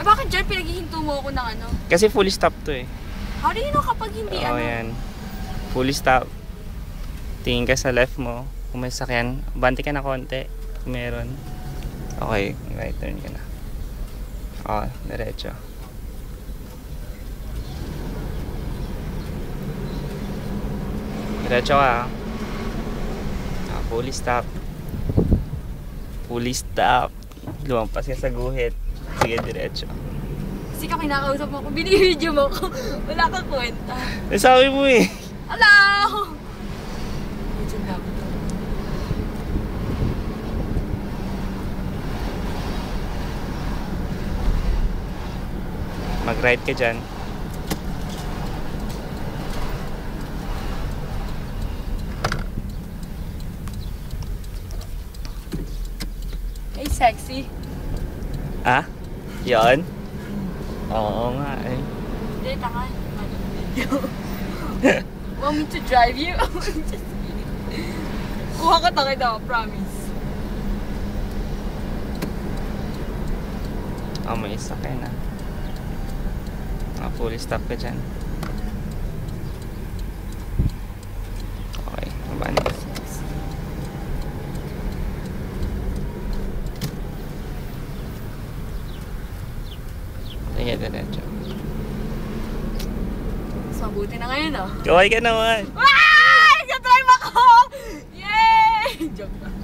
Eh bakit dyan pinaghihinto mo ako ng ano? Kasi fully stop to eh. How do you know kapag hindi Oo, ano? yan. Fully stop. Tingin ka sa left mo. Kung may sakyan, banti ka na konti. Kung meron. Okay, right turn ka na. Oo, diretso. Diretso ka. Fully stop. Fully stop. Lumampas ka sa guhit. Sige, diretso. Kasi ka kinakausap mo ako, binibidyo mo ako. Wala kang kwenta. Eh, sabi mo eh. Hello! Medyo lang. Mag-right ka dyan. Hey, sexy. Ah? Yan? Oo nga eh. Hindi, tanga. Want me to drive you? Just kidding. Kuha ka tayo daw, promise. Oh, may isa kayo na. Fully stop ka dyan. Okay, mabaan ka. Sige, diretso. Mas mabuti na ngayon, oh. Kaway ka naman. Ah! Nag-drive ako! Yay! Joke lang.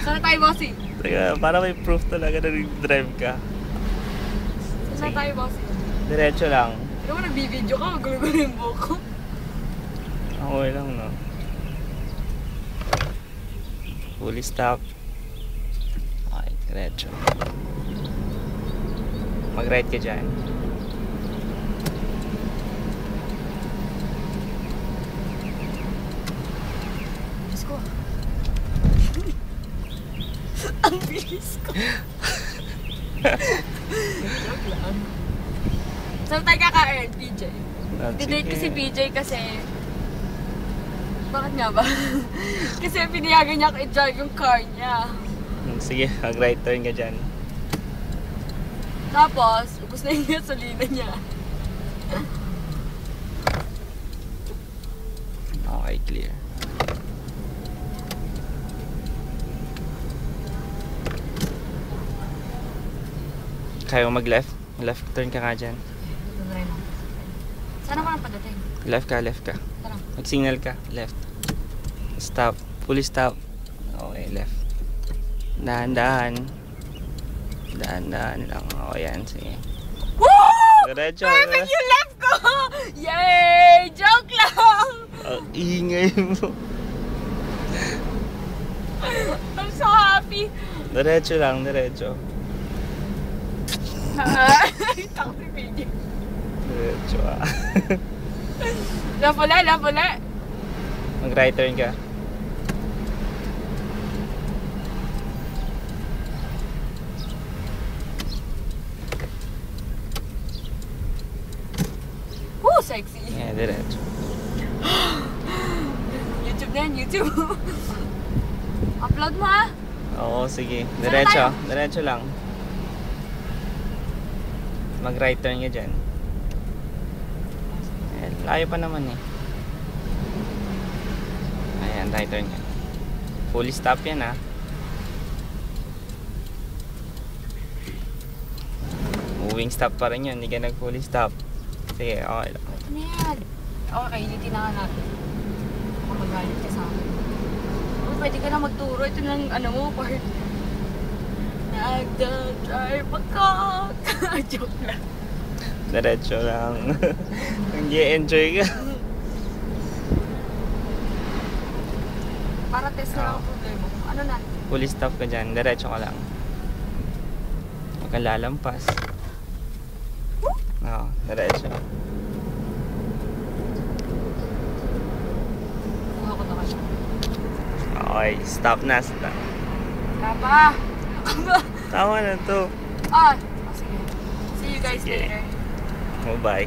Saan na tayo, bossing? Teka, para may proof talaga na nag-drive ka. Saan na tayo, bossing? Diretso lang. Ikaw mo nagbibideo ka, magulo-gulo yung buhok ko. Okay lang, no? Fully stop. Okay, diretso. Mag-right ka dyan. Diyos ko. Ang bilis ko. Joke lang. Saan tayo kakain, PJ? Dinate ko si PJ kasi... Bakit nga ba? Kasi pinayagan niya ako i-drive yung car niya. Sige, mag-right turn ka dyan. Tapos, ubos na yung gasolina niya. Okay, clear. Kaya mo mag-left? Left turn ka nga dyan. Saan ako nang padating? Left ka, left ka. Tara. Mag-signal ka, left. Stop, fully stop. Okay, left. Dahan-dahan. Dahan-dahan lang. O, yan, sige. Woo! Diretso. Perfect yung left ko! Yay! Joke lang! Ingay mo. I'm so happy! Diretso lang, diretso. Takot si PJ. Diretso ah. Left ulit, left ulit. Mag-right turn ka. Woo! Sexy. Yeah, diretso. YouTube na yan, YouTube. Upload mo ah. Oo, sige. Saan Diretso. tayo? Diretso lang. Mag-right turn ka dyan. Ayan, layo pa naman eh. Ayan, right turn ka. Fully stop yan ah. Moving stop pa rin yun. Hindi ka nag-fully stop. Sige, okay lang. Ito na yan. Okay, initin na nga natin. Kung magalit ka sa akin. Oh, pwede ka na magturo. Ito na ano mo, part. Nagda-drive ako. Joke lang. Diretso lang. Nag-i-enjoy ka. Para test na lang ang problema mo. Ano na? Fully stop ka dyan. Diretso ka lang. Huwag kang lalampas. Oo, diretso. Kuha ko na ka siya. Okay, stop na. Stop. Papa! Tama na to. Ah! Oh, sige. See you guys Sige. later. Bye-bye.